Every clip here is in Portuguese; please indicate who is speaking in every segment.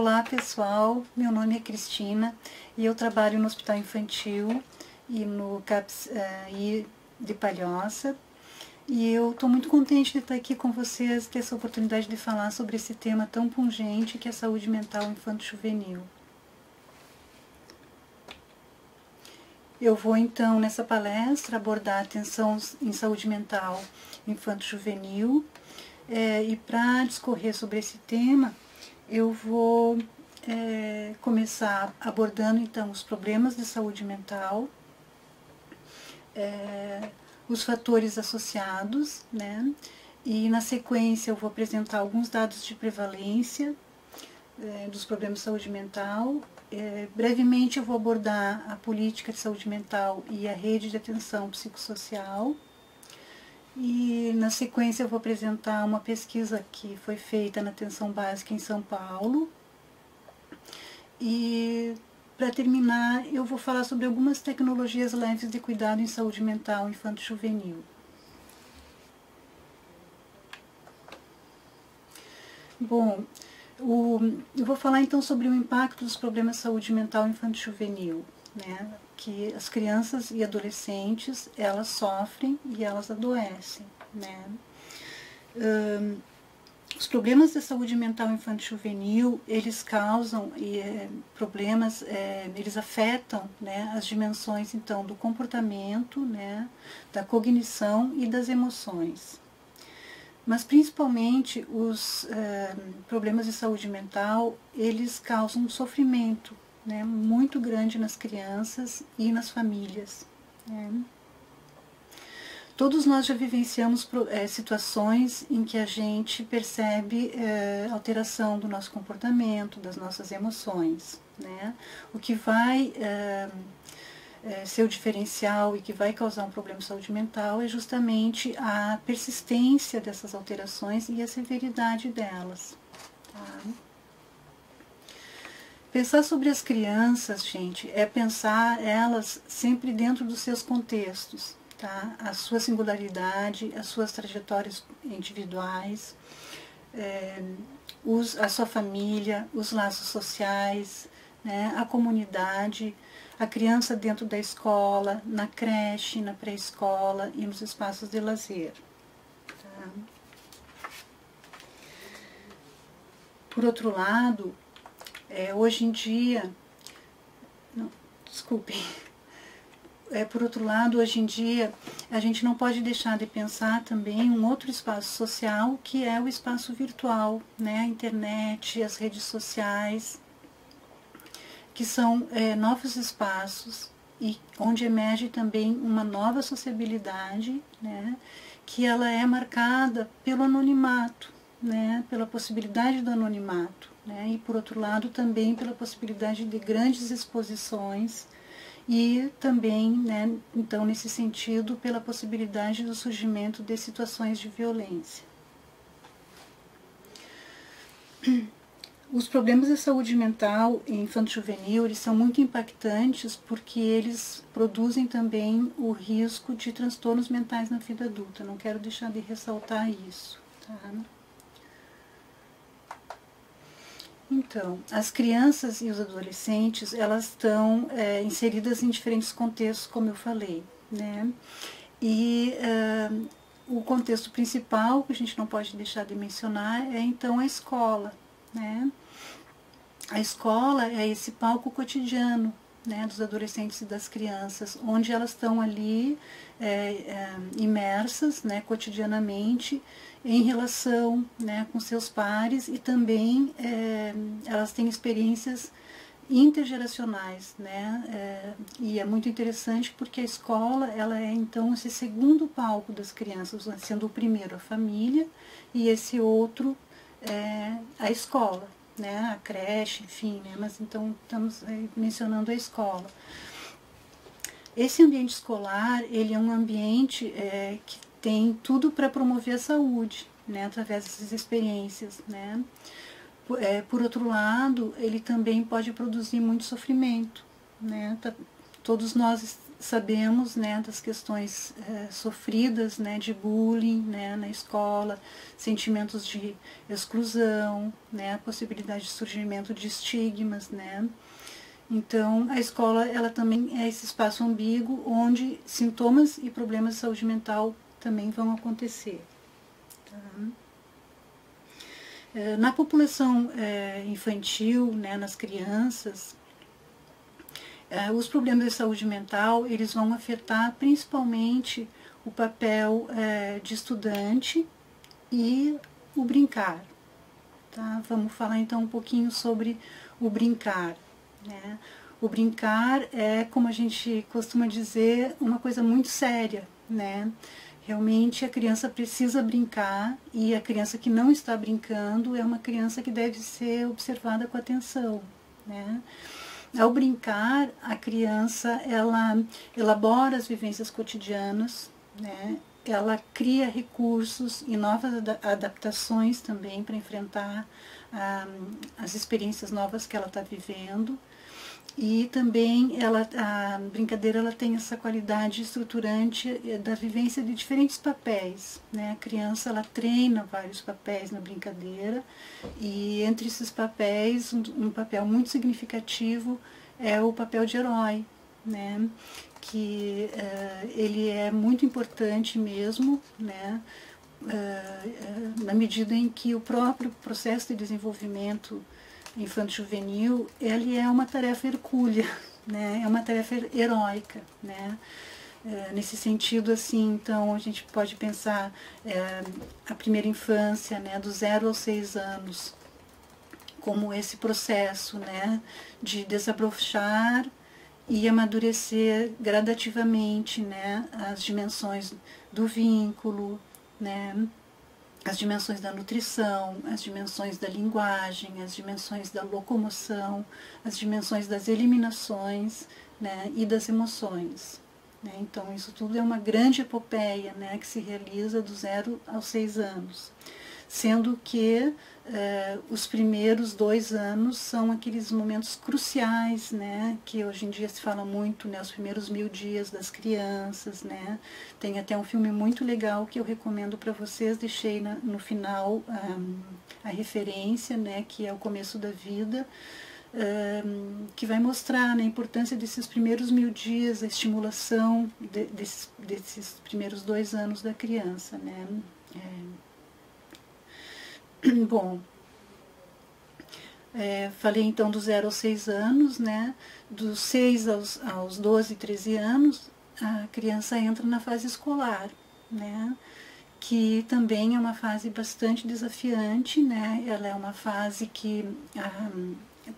Speaker 1: Olá pessoal, meu nome é Cristina e eu trabalho no Hospital Infantil e no CAPS de Palhoça, e eu estou muito contente de estar aqui com vocês, ter essa oportunidade de falar sobre esse tema tão pungente que é a saúde mental infanto-juvenil. Eu vou então nessa palestra abordar a atenção em saúde mental infanto-juvenil, e para discorrer sobre esse tema eu vou começar abordando então os problemas de saúde mental, os fatores associados, né? E na sequência eu vou apresentar alguns dados de prevalência dos problemas de saúde mental. Brevemente eu vou abordar a política de saúde mental e a rede de atenção psicossocial. E na sequência eu vou apresentar uma pesquisa que foi feita na atenção básica em São Paulo. E para terminar eu vou falar sobre algumas tecnologias leves de cuidado em saúde mental infanto-juvenil. Bom, eu vou falar então sobre o impacto dos problemas de saúde mental infanto-juvenil, né? Que as crianças e adolescentes, elas sofrem e elas adoecem, né? Os problemas de saúde mental infanto-juvenil, eles causam problemas, eles afetam, né, as dimensões então do comportamento, né, da cognição e das emoções. Mas principalmente os problemas de saúde mental, eles causam um sofrimento, né, muito grande nas crianças e nas famílias, né? Todos nós já vivenciamos situações em que a gente percebe alteração do nosso comportamento, das nossas emoções, né? O que vai ser o diferencial e que vai causar um problema de saúde mental é justamente a persistência dessas alterações e a severidade delas. Tá? Pensar sobre as crianças, gente, é pensar elas sempre dentro dos seus contextos. Tá? A sua singularidade, as suas trajetórias individuais, a sua família, os laços sociais, né? A comunidade, a criança dentro da escola, na creche, na pré-escola e nos espaços de lazer. Tá? Por outro lado, hoje em dia, por outro lado, hoje em dia, a gente não pode deixar de pensar também um outro espaço social, que é o espaço virtual, né? A internet, as redes sociais, que são novos espaços e onde emerge também uma nova sociabilidade, né? Que ela é marcada pelo anonimato, né? Pela possibilidade do anonimato, né? E por outro lado também pela possibilidade de grandes exposições e também, né, então, nesse sentido, pela possibilidade do surgimento de situações de violência. Os problemas de saúde mental infanto-juvenil, eles são muito impactantes porque eles produzem também o risco de transtornos mentais na vida adulta. Não quero deixar de ressaltar isso. Tá? Então, as crianças e os adolescentes, elas estão inseridas em diferentes contextos, como eu falei, né? E o contexto principal, que a gente não pode deixar de mencionar, é então a escola, né? A escola é esse palco cotidiano, né, dos adolescentes e das crianças, onde elas estão ali imersas, né, cotidianamente em relação, né, com seus pares, e também elas têm experiências intergeracionais, né, e é muito interessante porque a escola, ela é então esse segundo palco das crianças, sendo o primeiro a família e esse outro a escola, né, a creche, enfim, né, mas então estamos mencionando a escola. Esse ambiente escolar, ele é um ambiente que tem tudo para promover a saúde, né, através dessas experiências, né. Por outro lado, ele também pode produzir muito sofrimento, né. Todos nós sabemos, né, das questões sofridas, né, de bullying, né, na escola, sentimentos de exclusão, né, a possibilidade de surgimento de estigmas, né. Então, a escola, ela também é esse espaço ambíguo onde sintomas e problemas de saúde mental também vão acontecer. Tá? Na população infantil, né, nas crianças, os problemas de saúde mental, eles vão afetar principalmente o papel de estudante e o brincar. Tá? Vamos falar então um pouquinho sobre o brincar. Né? O brincar é, como a gente costuma dizer, uma coisa muito séria, né? Realmente a criança precisa brincar e a criança que não está brincando é uma criança que deve ser observada com atenção, né? Ao brincar, a criança, ela elabora as vivências cotidianas, né? Ela cria recursos e novas adaptações também para enfrentar as experiências novas que ela está vivendo. E também a brincadeira ela tem essa qualidade estruturante da vivência de diferentes papéis, né? A criança ela treina vários papéis na brincadeira e entre esses papéis um papel muito significativo é o papel de herói, né? Que ele é muito importante mesmo, né? Na medida em que o próprio processo de desenvolvimento infanto-juvenil, ele é uma tarefa hercúlea, né? É uma tarefa heróica, né? Nesse sentido, assim, então, a gente pode pensar a primeira infância, né, do 0 aos 6 anos, como esse processo, né, de desabrochar e amadurecer gradativamente, né, as dimensões do vínculo, né, as dimensões da nutrição, as dimensões da linguagem, as dimensões da locomoção, as dimensões das eliminações, né, e das emoções. Né? Então, isso tudo é uma grande epopeia, né, que se realiza do 0 aos 6 anos. Sendo que os primeiros 2 anos são aqueles momentos cruciais, né, que hoje em dia se fala muito, né, os primeiros 1000 dias das crianças, né. Tem até um filme muito legal que eu recomendo para vocês, deixei no final a referência, né, que é O Começo da Vida, que vai mostrar, né, a importância desses primeiros 1000 dias, a estimulação desses primeiros 2 anos da criança, né. Bom, falei então do 0 aos 6 anos, né? Dos 6 aos 12, 13 anos, a criança entra na fase escolar, né? Que também é uma fase bastante desafiante, né? Ela é uma fase que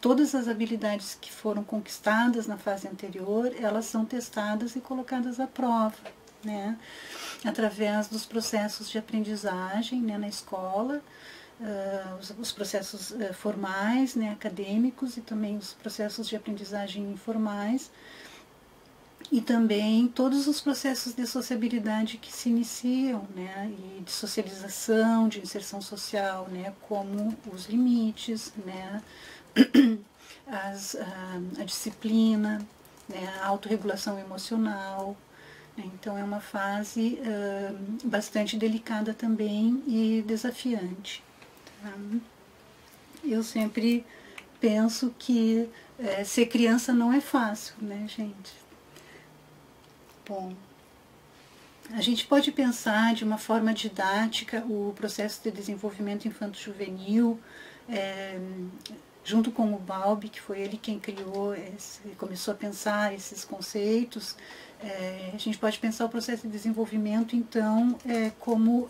Speaker 1: todas as habilidades que foram conquistadas na fase anterior, elas são testadas e colocadas à prova, né? Através dos processos de aprendizagem, né, na escola, os processos formais, né, acadêmicos, e também os processos de aprendizagem informais, e também todos os processos de sociabilidade que se iniciam, né, e de socialização, de inserção social, né, como os limites, né, a disciplina, né, a autorregulação emocional. Então é uma fase bastante delicada também e desafiante. Tá? Eu sempre penso que ser criança não é fácil, né, gente? Bom, a gente pode pensar de uma forma didática o processo de desenvolvimento infanto-juvenil, junto com o Bowlby, que foi ele quem criou, começou a pensar esses conceitos. A gente pode pensar o processo de desenvolvimento, então, como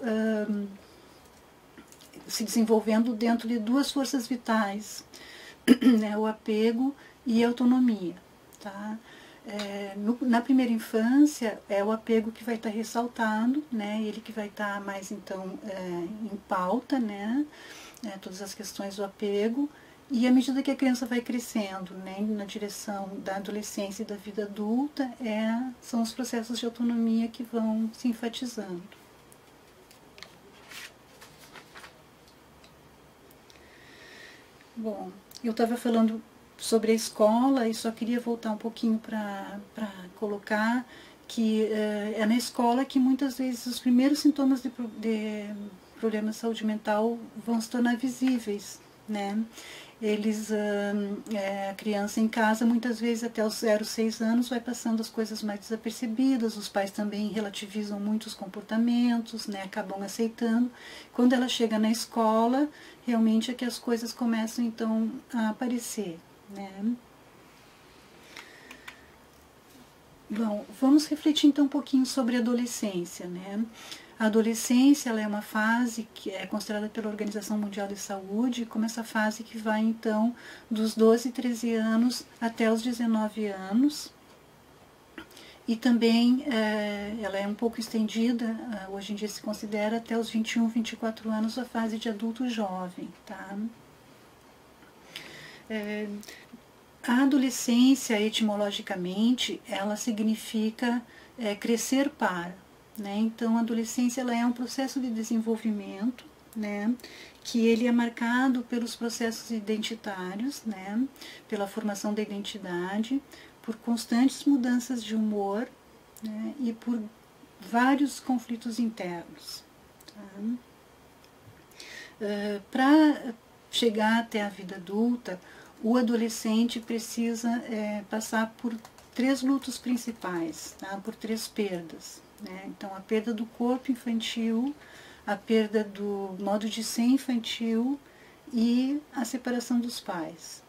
Speaker 1: se desenvolvendo dentro de 2 forças vitais, né, o apego e a autonomia. Tá? Na primeira infância, é o apego que vai estar ressaltado, né, ele que vai estar mais, então, em pauta, né, todas as questões do apego. E à medida que a criança vai crescendo, né, na direção da adolescência e da vida adulta, são os processos de autonomia que vão se enfatizando. Bom, eu estava falando sobre a escola, e só queria voltar um pouquinho para colocar que é na escola que muitas vezes os primeiros sintomas de problema de saúde mental vão se tornar visíveis, né? A criança em casa, muitas vezes até os 0, 6 anos, vai passando as coisas mais desapercebidas, os pais também relativizam muito os comportamentos, né, acabam aceitando. Quando ela chega na escola, realmente é que as coisas começam então a aparecer, né. Bom, vamos refletir então um pouquinho sobre a adolescência, né. A adolescência, ela é uma fase que é considerada pela Organização Mundial de Saúde como essa fase que vai então dos 12, 13 anos até os 19 anos. E também ela é um pouco estendida, hoje em dia se considera até os 21, 24 anos a fase de adulto jovem, tá? A adolescência, etimologicamente, ela significa crescer para. Né? Então, a adolescência ela é um processo de desenvolvimento, né? Que ele é marcado pelos processos identitários, né? Pela formação da identidade, por constantes mudanças de humor, né? E por vários conflitos internos. Tá? Para chegar até a vida adulta, o adolescente precisa passar por 3 lutos principais, tá? Por 3 perdas. Né? Então, a perda do corpo infantil, a perda do modo de ser infantil e a separação dos pais.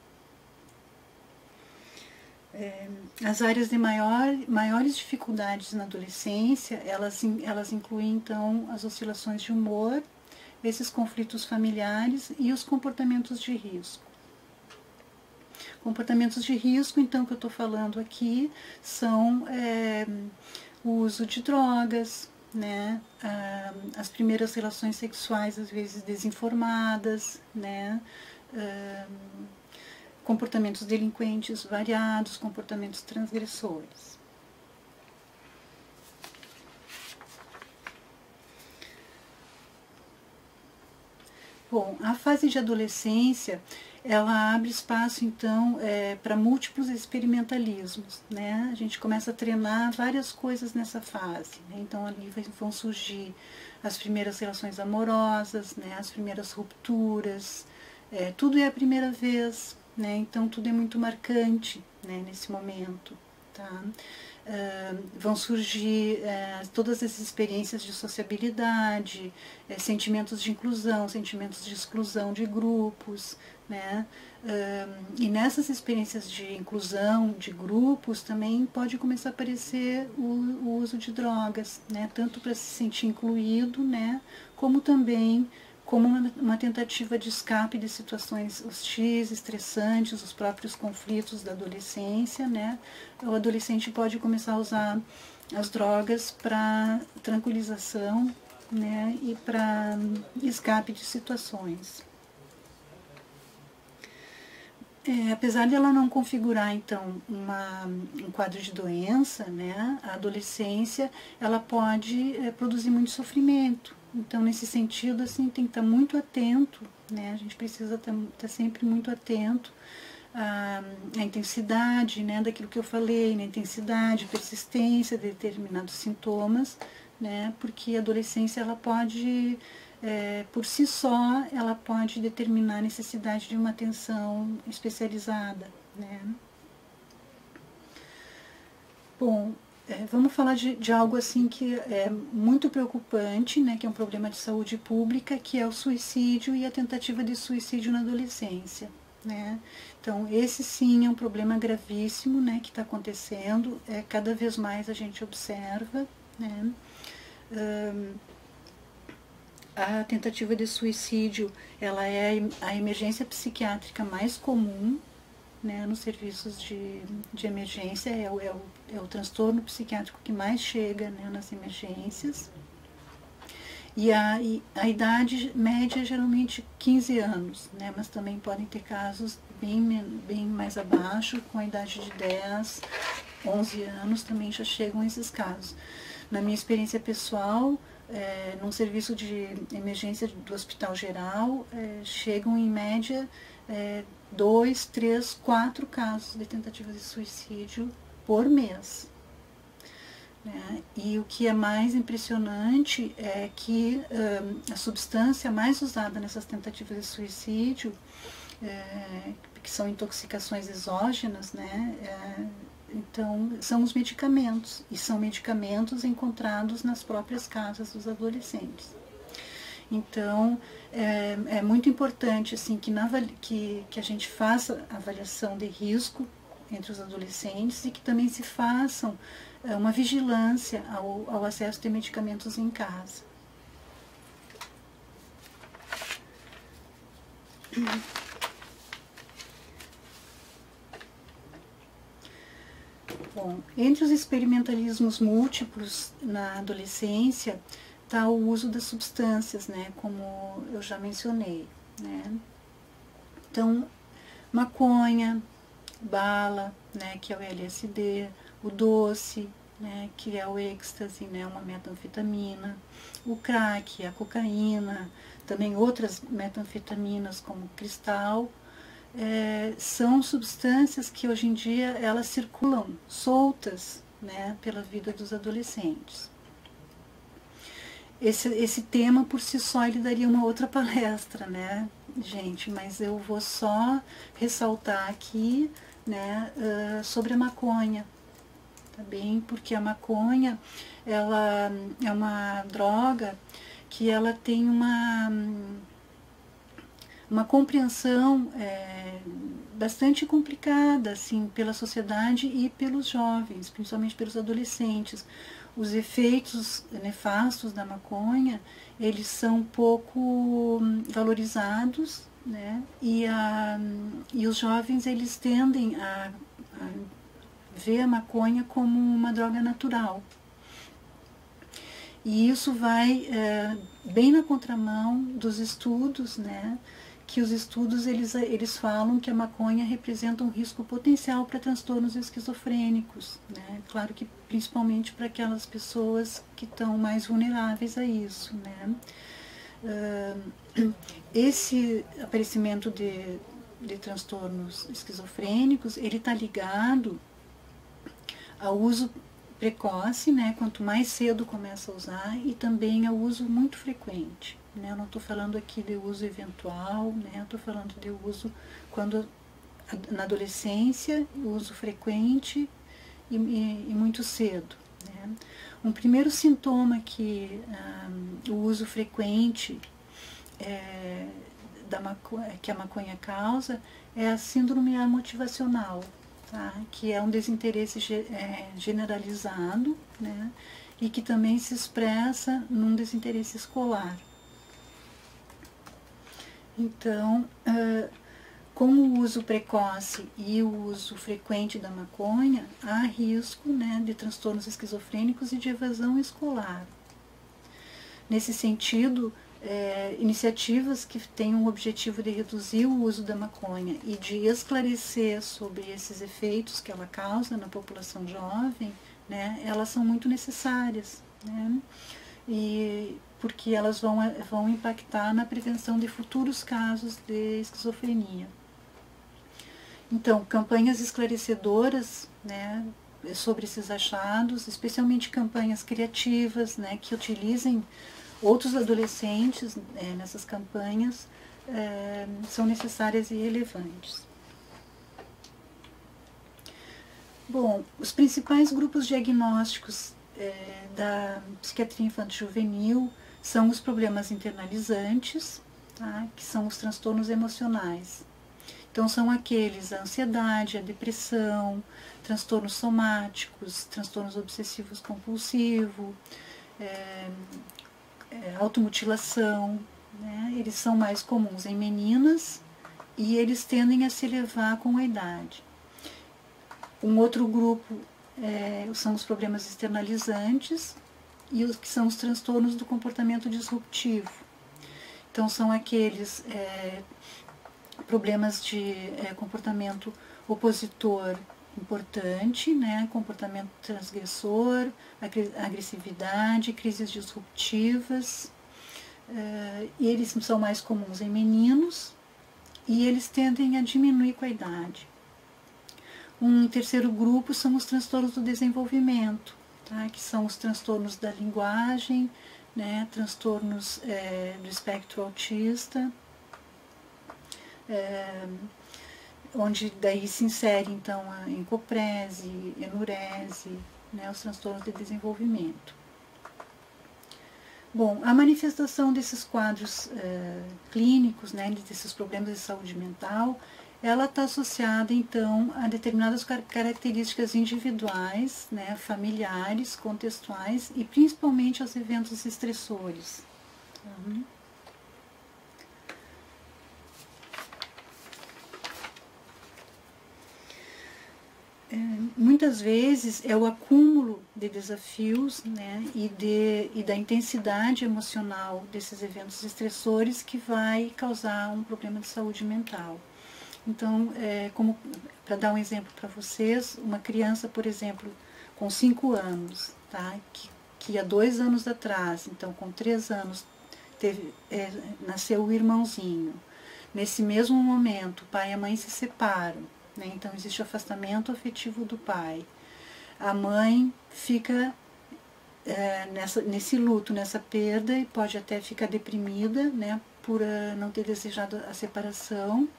Speaker 1: As áreas de maiores dificuldades na adolescência, elas incluem, então, as oscilações de humor, esses conflitos familiares e os comportamentos de risco. Comportamentos de risco, então, que eu estou falando aqui, são o uso de drogas, né? As primeiras relações sexuais, às vezes desinformadas, né? Comportamentos delinquentes variados, comportamentos transgressores. Bom, a fase de adolescência, ela abre espaço, então, para múltiplos experimentalismos, né? A gente começa a treinar várias coisas nessa fase, né? Então, ali vão surgir as primeiras relações amorosas, né? As primeiras rupturas, tudo é a primeira vez, né? Então, tudo é muito marcante, né, nesse momento, tá? Vão surgir todas essas experiências de sociabilidade, sentimentos de inclusão, sentimentos de exclusão de grupos, né? E nessas experiências de inclusão de grupos também pode começar a aparecer o uso de drogas, né? Tanto para se sentir incluído, né? Como também como uma tentativa de escape de situações hostis, estressantes, os próprios conflitos da adolescência, né? O adolescente pode começar a usar as drogas para tranquilização, né? E para escape de situações. Apesar de ela não configurar, então, um quadro de doença, né? A adolescência, ela pode produzir muito sofrimento. Então, nesse sentido, assim, tem que estar muito atento, né? A gente precisa estar sempre muito atento à intensidade, né, daquilo que eu falei, na intensidade, persistência de determinados sintomas, né? Porque a adolescência, ela pode, por si só, ela pode determinar a necessidade de uma atenção especializada, né? Bom, vamos falar de algo assim que é muito preocupante, né, que é um problema de saúde pública, que é o suicídio e a tentativa de suicídio na adolescência, né? Então, esse sim é um problema gravíssimo, né, que está acontecendo, cada vez mais a gente observa, né? A tentativa de suicídio, ela é a emergência psiquiátrica mais comum, né, nos serviços de emergência, é o transtorno psiquiátrico que mais chega, né, nas emergências. E a idade média é geralmente 15 anos, né, mas também podem ter casos bem mais abaixo, com a idade de 10, 11 anos também já chegam esses casos. Na minha experiência pessoal, num serviço de emergência do Hospital Geral, chegam em média 2, 3, 4 casos de tentativa de suicídio por mês. Né? E o que é mais impressionante é que a substância mais usada nessas tentativas de suicídio, que são intoxicações exógenas, né? Então, são os medicamentos, e são medicamentos encontrados nas próprias casas dos adolescentes. Então, é muito importante assim, que a gente faça avaliação de risco entre os adolescentes e que também se façam uma vigilância ao acesso de medicamentos em casa. Bom, entre os experimentalismos múltiplos na adolescência está o uso das substâncias, né, como eu já mencionei, né. Então, maconha, bala, né, que é o LSD, o doce, né, que é o êxtase, né, uma metanfetamina, o crack, a cocaína, também outras metanfetaminas como cristal, são substâncias que hoje em dia elas circulam soltas, né, pela vida dos adolescentes. Esse tema por si só ele daria uma outra palestra, né, gente, mas eu vou só ressaltar aqui, né, sobre a maconha, tá bem? Porque a maconha, ela é uma droga que ela tem uma compreensão bastante complicada, assim, pela sociedade e pelos jovens, principalmente pelos adolescentes. Os efeitos nefastos da maconha, eles são pouco valorizados, né? E os jovens, eles tendem a ver a maconha como uma droga natural. E isso vai bem na contramão dos estudos, né? Que os estudos eles falam que a maconha representa um risco potencial para transtornos esquizofrênicos, né? Claro que principalmente para aquelas pessoas que estão mais vulneráveis a isso, né? Esse aparecimento de transtornos esquizofrênicos, ele está ligado ao uso precoce, né? Quanto mais cedo começa a usar, e também ao uso muito frequente. Né? Eu não estou falando aqui de uso eventual, né? Eu estou falando de uso quando na adolescência, uso frequente e muito cedo. Né? Um primeiro sintoma que o uso frequente que a maconha causa é a síndrome amotivacional, tá? Que é um desinteresse generalizado, né? E que também se expressa num desinteresse escolar. Então, com o uso precoce e o uso frequente da maconha, há risco, né, de transtornos esquizofrênicos e de evasão escolar. Nesse sentido, iniciativas que tenham o objetivo de reduzir o uso da maconha e de esclarecer sobre esses efeitos que ela causa na população jovem, né, elas são muito necessárias, né, porque elas vão impactar na prevenção de futuros casos de esquizofrenia. Então, campanhas esclarecedoras, né, sobre esses achados, especialmente campanhas criativas, né, que utilizem outros adolescentes nessas campanhas, são necessárias e relevantes. Bom, os principais grupos diagnósticos da psiquiatria infanto-juvenil são os problemas internalizantes, tá? Que são os transtornos emocionais. Então, são aqueles, a ansiedade, a depressão, transtornos somáticos, transtornos obsessivos compulsivos, automutilação, né? Eles são mais comuns em meninas e eles tendem a se elevar com a idade. Um outro grupo são os problemas externalizantes e os que são os transtornos do comportamento disruptivo. Então, são aqueles problemas de comportamento opositor importante, né, comportamento transgressor, agressividade, crises disruptivas, e eles são mais comuns em meninos e eles tendem a diminuir com a idade. Um terceiro grupo são os transtornos do desenvolvimento, tá? Que são os transtornos da linguagem, né? Transtornos do espectro autista, onde daí se insere então a encoprese, enurese, né? Os transtornos de desenvolvimento. Bom, a manifestação desses quadros clínicos, né, desses problemas de saúde mental, ela está associada, então, a determinadas características individuais, né, familiares, contextuais e principalmente aos eventos estressores. Muitas vezes é o acúmulo de desafios, né, e da intensidade emocional desses eventos estressores que vai causar um problema de saúde mental. Então, como para dar um exemplo para vocês, uma criança, por exemplo, com 5 anos, tá, que há 2 anos atrás, então com 3 anos, nasceu o irmãozinho. Nesse mesmo momento, o pai e a mãe se separam, né, então existe o afastamento afetivo do pai. A mãe fica nesse luto, nessa perda, e pode até ficar deprimida, né, por não ter desejado a separação.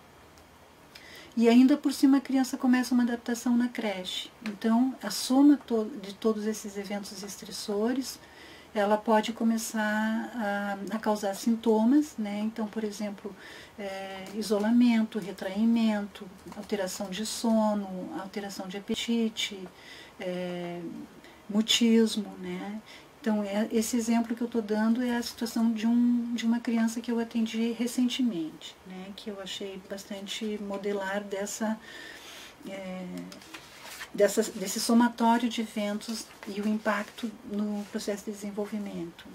Speaker 1: E ainda por cima a criança começa uma adaptação na creche. Então, a soma de todos esses eventos estressores, ela pode começar a causar sintomas, né? Então, por exemplo, isolamento, retraimento, alteração de sono, alteração de apetite, mutismo, né? Então, esse exemplo que eu estou dando é a situação de uma criança que eu atendi recentemente, né, que eu achei bastante modelar desse somatório de eventos e o impacto no processo de desenvolvimento.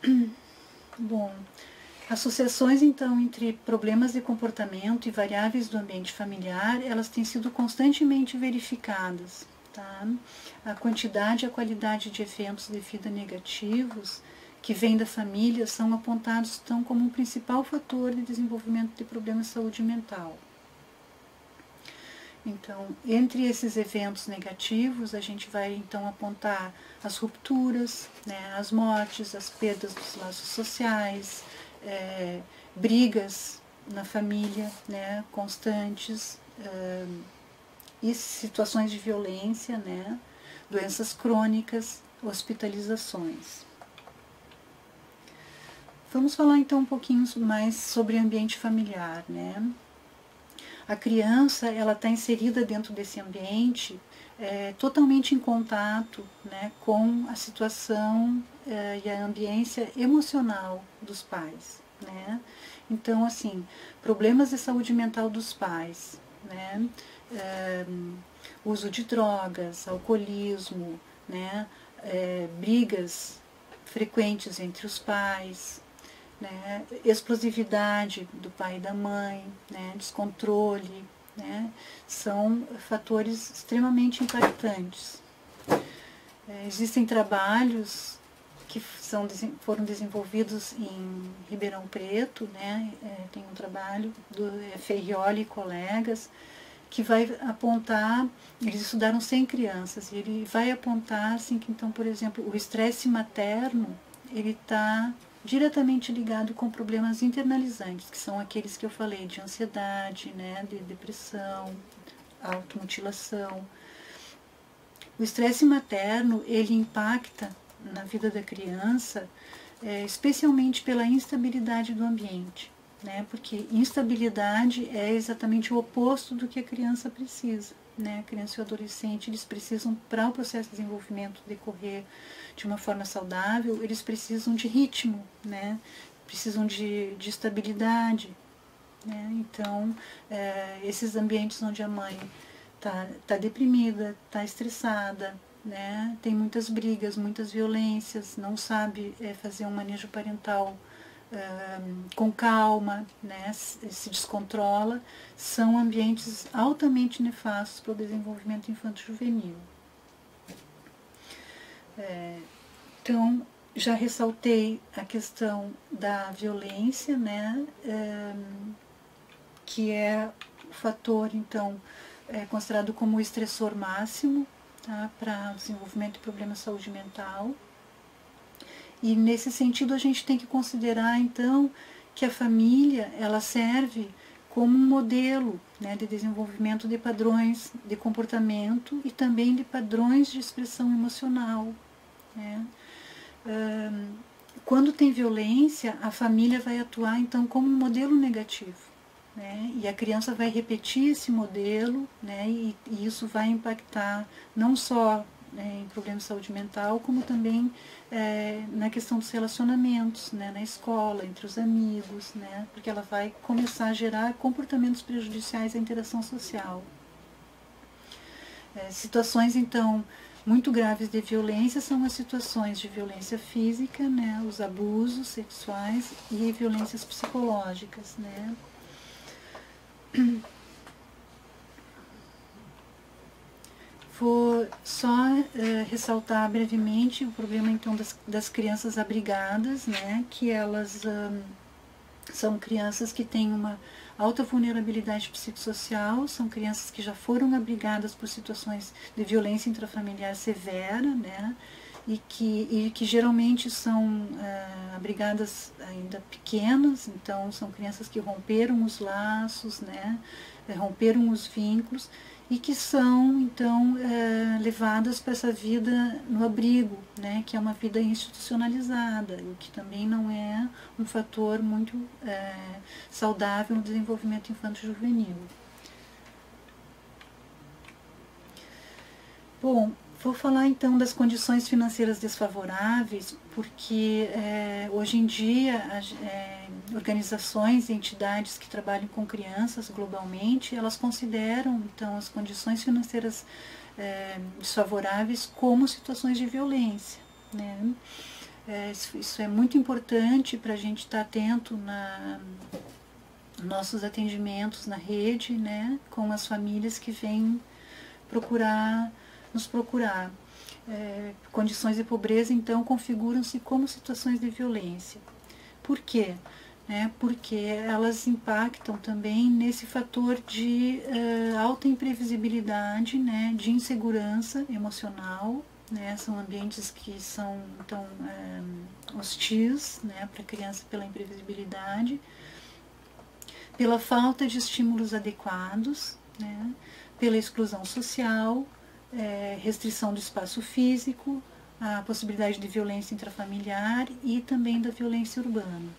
Speaker 1: Né. Bom, associações, então, entre problemas de comportamento e variáveis do ambiente familiar, elas têm sido constantemente verificadas. Tá? A quantidade e a qualidade de eventos de vida negativos que vêm da família são apontados então como um principal fator de desenvolvimento de problemas de saúde mental. Então, entre esses eventos negativos, a gente vai então apontar as rupturas, né, as mortes, as perdas dos laços sociais, brigas na família, né, constantes, e situações de violência, né, doenças crônicas, hospitalizações. Vamos falar então um pouquinho mais sobre ambiente familiar, né? A criança, ela está inserida dentro desse ambiente, totalmente em contato, né, com a situação e a ambiência emocional dos pais, né? Então, assim, problemas de saúde mental dos pais, né? Uso de drogas, alcoolismo, né? Brigas frequentes entre os pais, né, explosividade do pai e da mãe, né, descontrole, né, são fatores extremamente impactantes. Existem trabalhos que foram desenvolvidos em Ribeirão Preto, né, tem um trabalho do Ferrioli e colegas, que vai apontar, eles estudaram 100 crianças, e ele vai apontar assim, que então, por exemplo, o estresse materno, ele está diretamente ligado com problemas internalizantes, que são aqueles que eu falei, de ansiedade, né, de depressão, automutilação. O estresse materno, ele impacta na vida da criança, especialmente pela instabilidade do ambiente, né, porque instabilidade é exatamente o oposto do que a criança precisa. Né, a criança e o adolescente, eles precisam, para o processo de desenvolvimento decorrer de uma forma saudável, eles precisam de ritmo, né, precisam de estabilidade. Né, então, esses ambientes onde a mãe tá deprimida, está estressada, né, tem muitas brigas, muitas violências, não sabe fazer um manejo parental com calma, né, se descontrola, são ambientes altamente nefastos para o desenvolvimento infanto-juvenil. Então, Já ressaltei a questão da violência, né, que é o fator, então, considerado como o estressor máximo, tá, para o desenvolvimento de problemas de saúde mental. E nesse sentido a gente tem que considerar, então, que a família, ela serve como um modelo, né, de desenvolvimento de padrões de comportamento e também de padrões de expressão emocional, né. Quando tem violência, a família vai atuar então como um modelo negativo, né? E a criança vai repetir esse modelo, né? E isso vai impactar não só em problemas de saúde mental, como também na questão dos relacionamentos, né? Na escola, entre os amigos, né? Porque ela vai começar a gerar comportamentos prejudiciais à interação social. Situações, então, muito graves de violência são as situações de violência física, né, os abusos sexuais e violências psicológicas, né. Vou só ressaltar brevemente o problema, então, das crianças abrigadas, né, que elas são crianças que têm uma alta vulnerabilidade psicossocial, são crianças que já foram abrigadas por situações de violência intrafamiliar severa, né, e que geralmente são abrigadas ainda pequenas, então são crianças que romperam os laços, né, romperam os vínculos, e que são, então, levadas para essa vida no abrigo, né, que é uma vida institucionalizada, o que também não é um fator muito saudável no desenvolvimento infanto-juvenil. Bom, vou falar então das condições financeiras desfavoráveis, porque hoje em dia organizações e entidades que trabalham com crianças globalmente, elas consideram então as condições financeiras desfavoráveis como situações de violência, né? Isso é muito importante para a gente estar atento nos nossos atendimentos na rede, né, com as famílias que vêm nos procurar. Condições de pobreza, então, configuram-se como situações de violência. Por quê? Porque elas impactam também nesse fator de alta imprevisibilidade, né, de insegurança emocional, né, são ambientes que são, então, hostis, né, para a criança pela imprevisibilidade, pela falta de estímulos adequados, né, pela exclusão social, restrição do espaço físico, a possibilidade de violência intrafamiliar e também da violência urbana.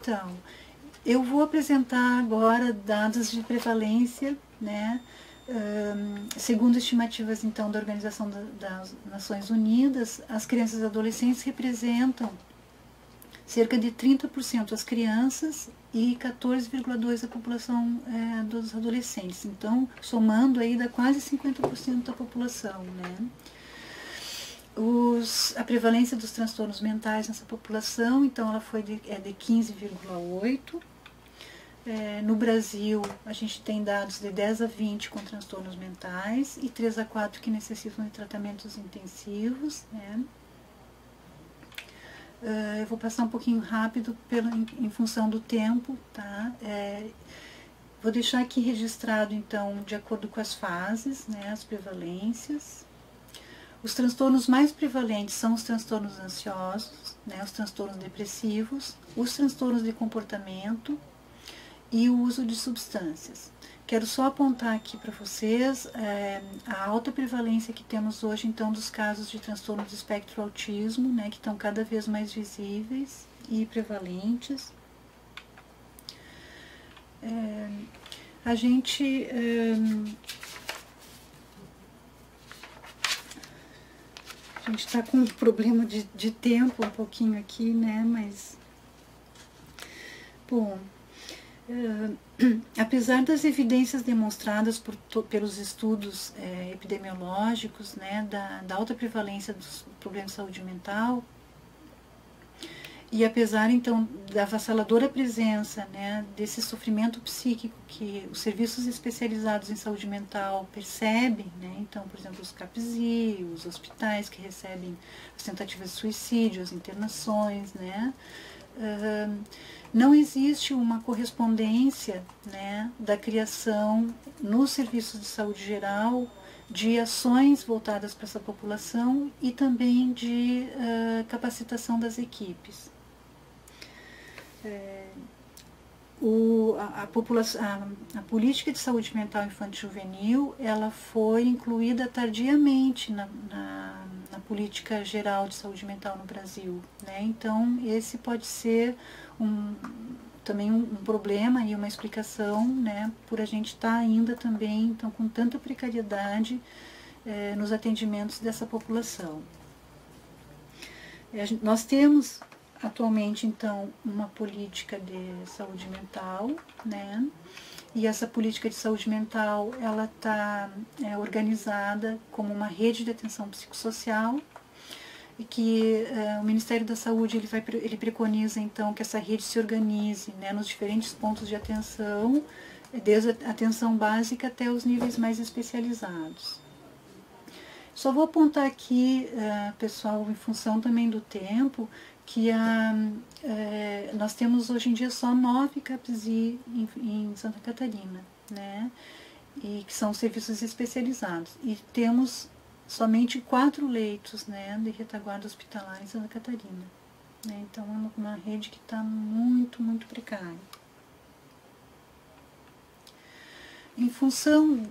Speaker 1: Então, eu vou apresentar agora dados de prevalência, né, segundo estimativas então da Organização das Nações Unidas, as crianças e adolescentes representam cerca de 30% as crianças e 14,2% a população dos adolescentes. Então, somando aí dá quase 50% da população, né? A prevalência dos transtornos mentais nessa população, então ela foi de 15,8%. No Brasil, a gente tem dados de 10 a 20 com transtornos mentais e 3 a 4 que necessitam de tratamentos intensivos, né? Eu vou passar um pouquinho rápido em função do tempo, tá? Vou deixar aqui registrado, então, de acordo com as fases, né, as prevalências. Os transtornos mais prevalentes são os transtornos ansiosos, né, os transtornos depressivos, os transtornos de comportamento e o uso de substâncias. Quero só apontar aqui para vocês a alta prevalência que temos hoje, então, dos casos de transtorno do espectro autismo, né, que estão cada vez mais visíveis e prevalentes. A gente está com um problema de tempo um pouquinho aqui, né, mas... Bom... apesar das evidências demonstradas pelos estudos epidemiológicos, né, da alta prevalência dos problemas de saúde mental, E apesar, então, da avassaladora presença, né, desse sofrimento psíquico que os serviços especializados em saúde mental percebem, né, então, por exemplo, os CAPSI, os hospitais que recebem as tentativas de suicídio, as internações, né, não existe uma correspondência, né, da criação nos serviços de saúde geral de ações voltadas para essa população e também de capacitação das equipes. A política de saúde mental infanto-juvenil ela foi incluída tardiamente na política geral de saúde mental no Brasil, né? Então esse pode ser também um problema e uma explicação, né, por a gente estar ainda também então com tanta precariedade nos atendimentos dessa população. Nós temos atualmente, então, uma política de saúde mental, né? E essa política de saúde mental, ela está organizada como uma rede de atenção psicossocial, e que o Ministério da Saúde ele preconiza, então, que essa rede se organize, né, nos diferentes pontos de atenção, desde a atenção básica até os níveis mais especializados. Só vou apontar aqui, pessoal, em função também do tempo, que nós temos hoje em dia só 9 CAPSI em Santa Catarina, né? E que são serviços especializados. E temos somente 4 leitos, né, de retaguarda hospitalar em Santa Catarina, né? Então é uma rede que está muito, muito precária. Em função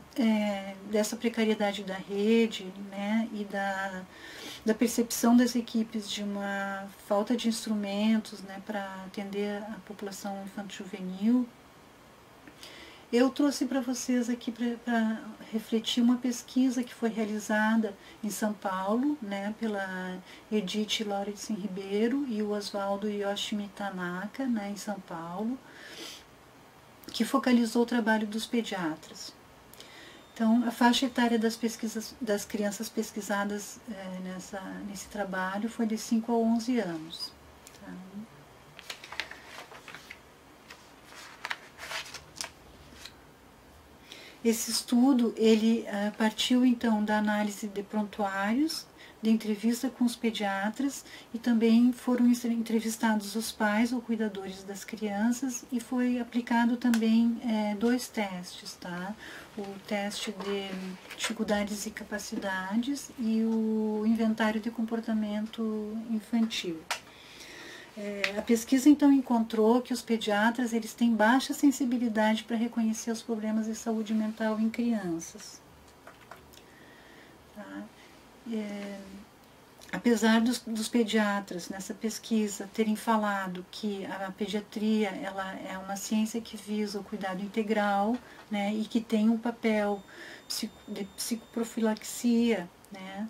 Speaker 1: dessa precariedade da rede, né, e da percepção das equipes de uma falta de instrumentos, né, para atender a população infanto-juvenil, eu trouxe para vocês aqui para refletir uma pesquisa que foi realizada em São Paulo, né, pela Edith Lauritsen Ribeiro e o Oswaldo Yoshimi Tanaka, né, em São Paulo, que focalizou o trabalho dos pediatras. Então, a faixa etária das crianças pesquisadas nesse trabalho foi de 5 a 11 anos. Tá? Esse estudo, ele partiu, então, da análise de prontuários, de entrevista com os pediatras, e também foram entrevistados os pais ou cuidadores das crianças, e foi aplicado também 2 testes, tá? O teste de dificuldades e capacidades e o inventário de comportamento infantil. A pesquisa, então, encontrou que os pediatras eles têm baixa sensibilidade para reconhecer os problemas de saúde mental em crianças. Tá? Apesar dos pediatras nessa pesquisa terem falado que a pediatria ela é uma ciência que visa o cuidado integral, né, e que tem um papel de psicoprofilaxia, né,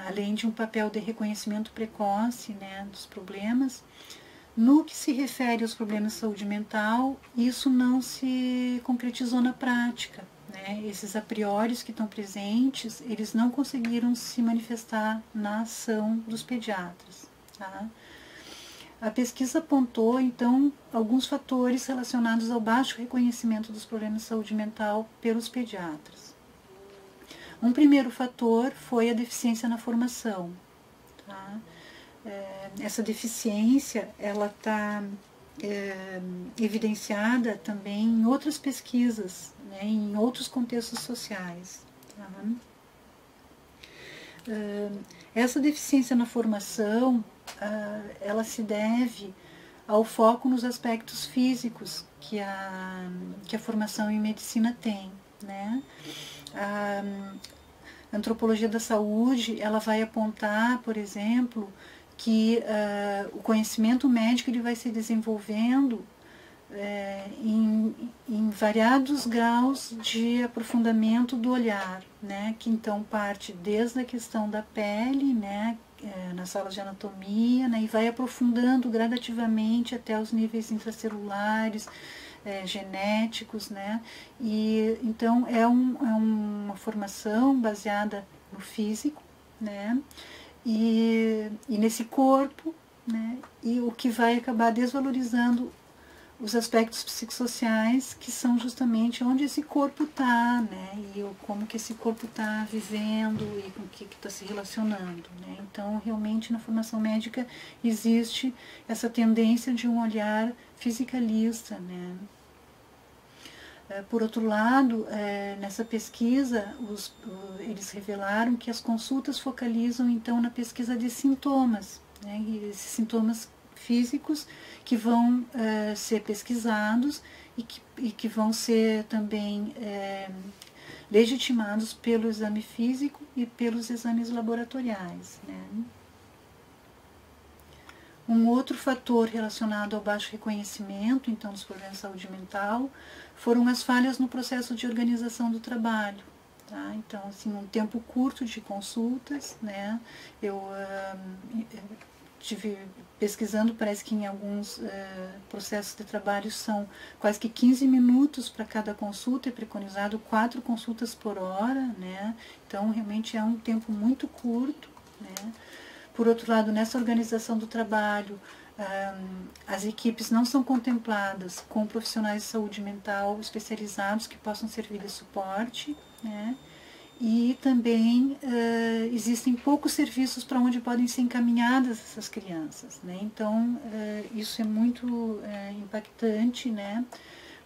Speaker 1: além de um papel de reconhecimento precoce, né, dos problemas, no que se refere aos problemas de saúde mental, isso não se concretizou na prática. Né? Esses a priori que estão presentes, eles não conseguiram se manifestar na ação dos pediatras. Tá? A pesquisa apontou, então, alguns fatores relacionados ao baixo reconhecimento dos problemas de saúde mental pelos pediatras. Um primeiro fator foi a deficiência na formação. Tá? Essa deficiência ela está evidenciada também em outras pesquisas, né, em outros contextos sociais. Tá? Essa deficiência na formação, ela se deve ao foco nos aspectos físicos que a formação em medicina tem, né? A antropologia da saúde, ela vai apontar, por exemplo, que o conhecimento médico ele vai se desenvolvendo em variados graus de aprofundamento do olhar, né? Que então parte desde a questão da pele, né? Nas salas de anatomia, né? E vai aprofundando gradativamente até os níveis intracelulares, genéticos, né? E então é uma formação baseada no físico, né? E nesse corpo, né, e o que vai acabar desvalorizando os aspectos psicossociais, que são justamente onde esse corpo está, né, e como que esse corpo está vivendo e com o que está se relacionando, né. Então, realmente, na formação médica existe essa tendência de um olhar fisicalista, né. Por outro lado, nessa pesquisa, eles revelaram que as consultas focalizam, então, na pesquisa de sintomas, né, e esses sintomas físicos que vão ser pesquisados e que vão ser também legitimados pelo exame físico e pelos exames laboratoriais, né. Um outro fator relacionado ao baixo reconhecimento, então, dos problemas de saúde mental, foram as falhas no processo de organização do trabalho. Tá? Então, assim, um tempo curto de consultas, né? Eu tive pesquisando, parece que em alguns processos de trabalho são quase que 15 minutos para cada consulta, é preconizado 4 consultas por hora, né? Então, realmente é um tempo muito curto, né? Por outro lado, nessa organização do trabalho, as equipes não são contempladas com profissionais de saúde mental especializados que possam servir de suporte, né? E também existem poucos serviços para onde podem ser encaminhadas essas crianças, né? Então, isso é muito impactante, né?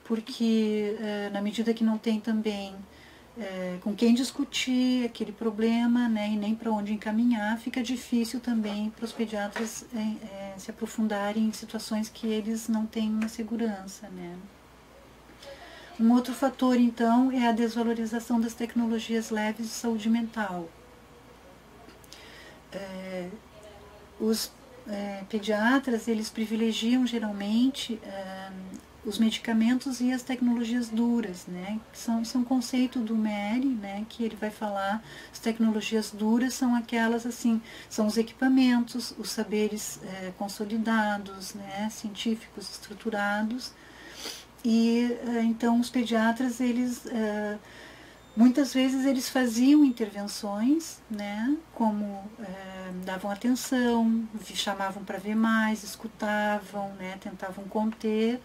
Speaker 1: Porque na medida que não tem também com quem discutir aquele problema, né, e nem para onde encaminhar, fica difícil também para os pediatras se aprofundarem em situações que eles não têm uma segurança, né. Um outro fator, então, é a desvalorização das tecnologias leves de saúde mental. Os pediatras, eles privilegiam geralmente os medicamentos e as tecnologias duras, né? Isso é um conceito do Méry, né? Que ele vai falar, as tecnologias duras são aquelas, assim, são os equipamentos, os saberes consolidados, né? Científicos, estruturados, e então os pediatras, eles muitas vezes eles faziam intervenções, né, como davam atenção, chamavam para ver mais, escutavam, né, tentavam conter,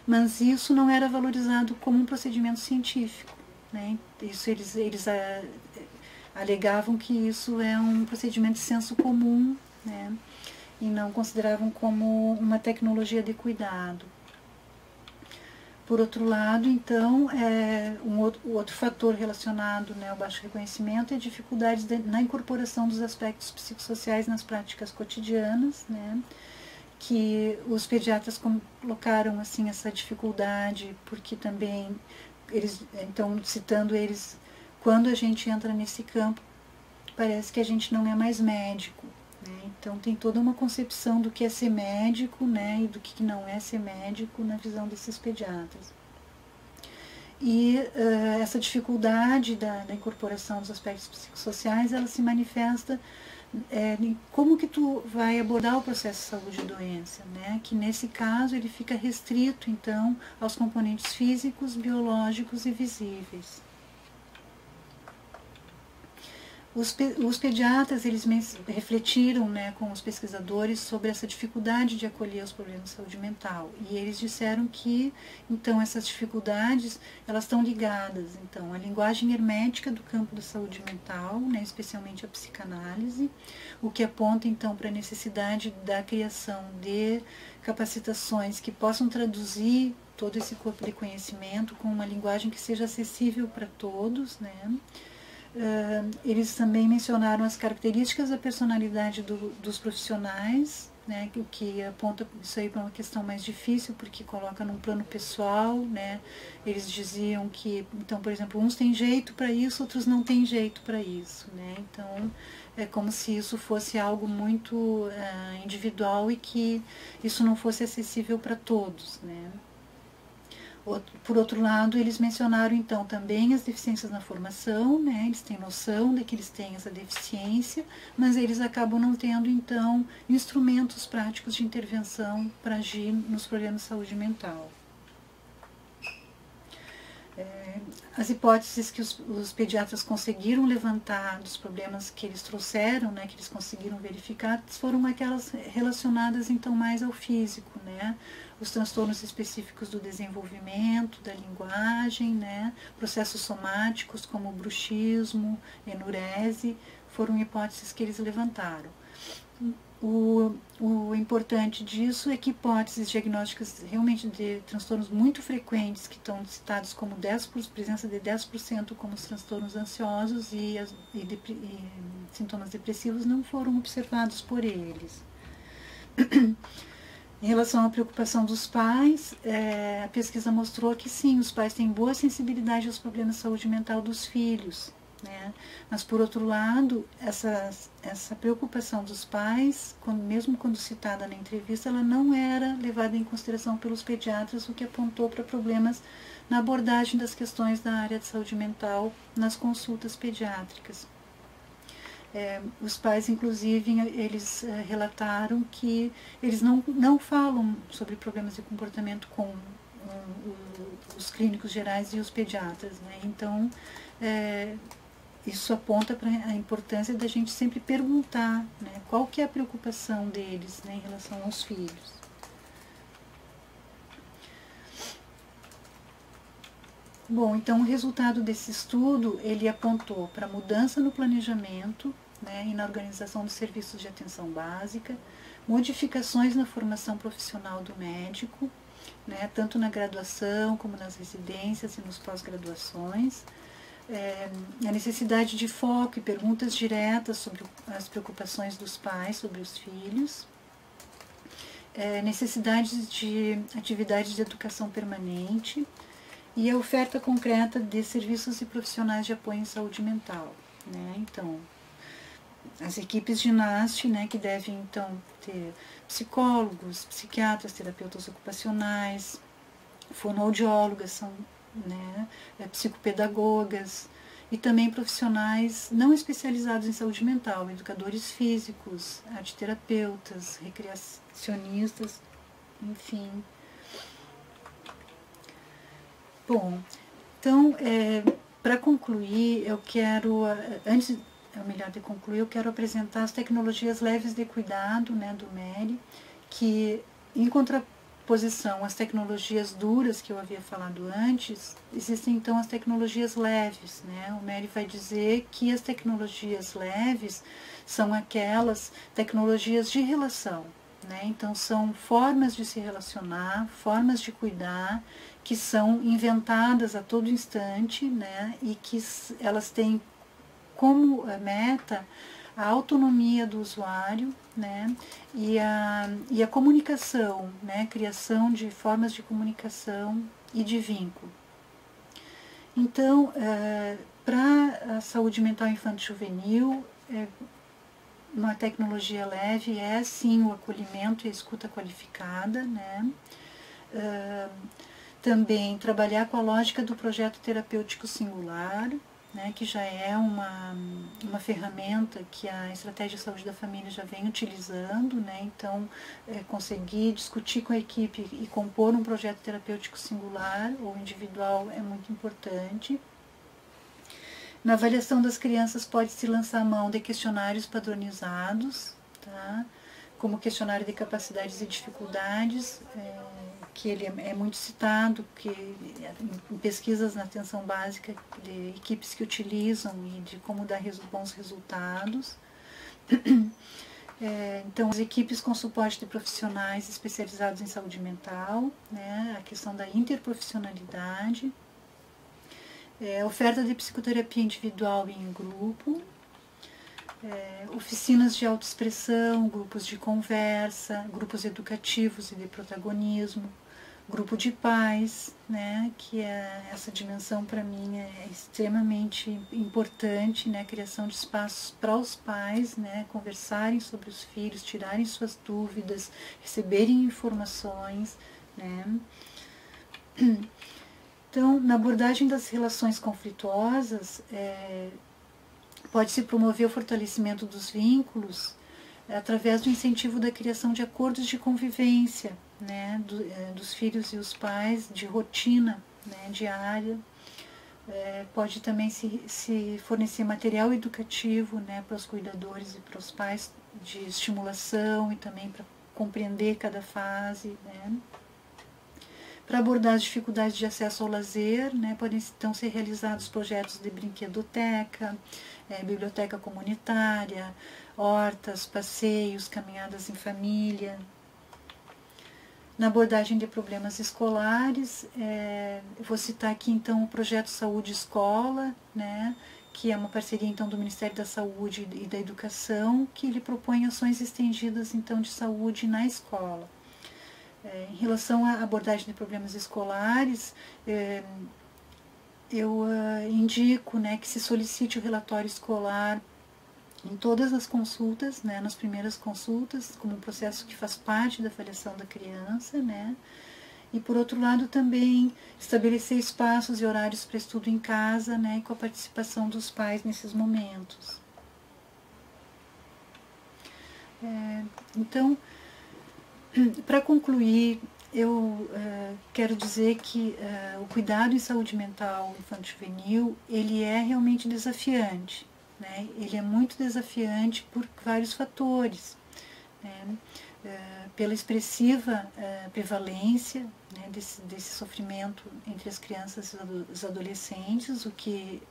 Speaker 1: mas isso não era valorizado como um procedimento científico, né. Isso eles alegavam que isso é um procedimento de senso comum, né, e não consideravam como uma tecnologia de cuidado. Por outro lado, então, o outro fator relacionado, né, ao baixo reconhecimento é dificuldades na incorporação dos aspectos psicossociais nas práticas cotidianas, né, que os pediatras colocaram assim, essa dificuldade, porque também, eles, então, citando eles, quando a gente entra nesse campo, parece que a gente não é mais médico. Então tem toda uma concepção do que é ser médico, né, e do que não é ser médico na visão desses pediatras. E essa dificuldade da incorporação dos aspectos psicossociais, ela se manifesta em como que tu vai abordar o processo de saúde e doença, né, que nesse caso ele fica restrito, então, aos componentes físicos, biológicos e visíveis. Os pediatras, eles refletiram, né, com os pesquisadores sobre essa dificuldade de acolher os problemas de saúde mental, e eles disseram que, então, essas dificuldades, elas estão ligadas, então, à linguagem hermética do campo da saúde mental, né, especialmente a psicanálise, o que aponta, então, para a necessidade da criação de capacitações que possam traduzir todo esse corpo de conhecimento com uma linguagem que seja acessível para todos, né. Eles também mencionaram as características da personalidade dos profissionais, né, o que aponta isso aí para uma questão mais difícil, porque coloca num plano pessoal, né. Eles diziam que, então, por exemplo, uns têm jeito para isso, outros não têm jeito para isso, né. Então, é como se isso fosse algo muito individual e que isso não fosse acessível para todos, né. Por outro lado, eles mencionaram, então, também as deficiências na formação, né? Eles têm noção de que eles têm essa deficiência, mas eles acabam não tendo, então, instrumentos práticos de intervenção para agir nos problemas de saúde mental. As hipóteses que os pediatras conseguiram levantar dos problemas que eles trouxeram, né, que eles conseguiram verificar, foram aquelas relacionadas então mais ao físico, né, os transtornos específicos do desenvolvimento, da linguagem, né, processos somáticos como bruxismo, enurese, foram hipóteses que eles levantaram. O importante disso é que hipóteses diagnósticas realmente de transtornos muito frequentes, que estão citados como presença de 10% como os transtornos ansiosos e sintomas depressivos, não foram observados por eles. Em relação à preocupação dos pais, a pesquisa mostrou que sim, os pais têm boa sensibilidade aos problemas de saúde mental dos filhos, né? Mas, por outro lado, essa preocupação dos pais, mesmo quando citada na entrevista, ela não era levada em consideração pelos pediatras, o que apontou para problemas na abordagem das questões da área de saúde mental nas consultas pediátricas. Os pais, inclusive, eles relataram que eles não falam sobre problemas de comportamento com os clínicos gerais e os pediatras, né? Então, isso aponta para a importância da gente sempre perguntar, né, qual que é a preocupação deles, né, em relação aos filhos. Bom, então o resultado desse estudo, ele apontou para mudança no planejamento, né, e na organização dos serviços de atenção básica, modificações na formação profissional do médico, né, tanto na graduação como nas residências e nos pós-graduações, a necessidade de foco e perguntas diretas sobre as preocupações dos pais sobre os filhos, necessidades de atividades de educação permanente e a oferta concreta de serviços e profissionais de apoio em saúde mental, né? Então, as equipes de NAST, né, que devem então ter psicólogos, psiquiatras, terapeutas ocupacionais, fonoaudiólogas, são, né, psicopedagogas e também profissionais não especializados em saúde mental, educadores físicos, arteterapeutas, recreacionistas, enfim. Bom, então, para concluir, eu quero, melhor de concluir, eu quero apresentar as tecnologias leves de cuidado, né, do MERI, que, em contraposição às tecnologias duras que eu havia falado antes, existem então as tecnologias leves, né? O MERI vai dizer que as tecnologias leves são aquelas tecnologias de relação, né? Então são formas de se relacionar, formas de cuidar, que são inventadas a todo instante, né? E que elas têm como meta a autonomia do usuário, né, e a comunicação, né, criação de formas de comunicação e de vínculo. Então, para a saúde mental infanto-juvenil, uma tecnologia leve é sim o acolhimento e a escuta qualificada, né, também trabalhar com a lógica do projeto terapêutico singular, né, que já é uma ferramenta que a Estratégia de Saúde da Família já vem utilizando, né, então conseguir discutir com a equipe e compor um projeto terapêutico singular ou individual é muito importante. Na avaliação das crianças pode-se lançar a mão de questionários padronizados, tá, como o questionário de capacidades e dificuldades, que ele é muito citado, que em pesquisas na atenção básica de equipes que utilizam e de como dar bons resultados. Então, as equipes com suporte de profissionais especializados em saúde mental, né, a questão da interprofissionalidade, oferta de psicoterapia individual e em grupo, oficinas de autoexpressão, grupos de conversa, grupos educativos e de protagonismo, grupo de pais, né, que essa dimensão para mim é extremamente importante, né, a criação de espaços para os pais, né, conversarem sobre os filhos, tirarem suas dúvidas, receberem informações, né. Então, na abordagem das relações conflituosas, pode-se promover o fortalecimento dos vínculos através do incentivo da criação de acordos de convivência, né, dos filhos e os pais, de rotina, né, diária, Pode também se fornecer material educativo, né, para os cuidadores e para os pais, de estimulação e também para compreender cada fase, né. Para abordar as dificuldades de acesso ao lazer, né, podem então ser realizados projetos de brinquedoteca, biblioteca comunitária, hortas, passeios, caminhadas em família. Na abordagem de problemas escolares, eu vou citar aqui então o projeto Saúde Escola, né, que é uma parceria então do Ministério da Saúde e da Educação, que ele propõe ações estendidas então de saúde na escola. Em relação à abordagem de problemas escolares, eu indico, né, que se solicite o relatório escolar em todas as consultas, né, nas primeiras consultas, como um processo que faz parte da avaliação da criança, né, e por outro lado também estabelecer espaços e horários para estudo em casa, né, com a participação dos pais nesses momentos. Então, para concluir, eu quero dizer que o cuidado em saúde mental infanto-juvenil, ele é realmente desafiante. Né? Ele é muito desafiante por vários fatores, né? Pela expressiva prevalência, né, desse sofrimento entre as crianças e os adolescentes, o que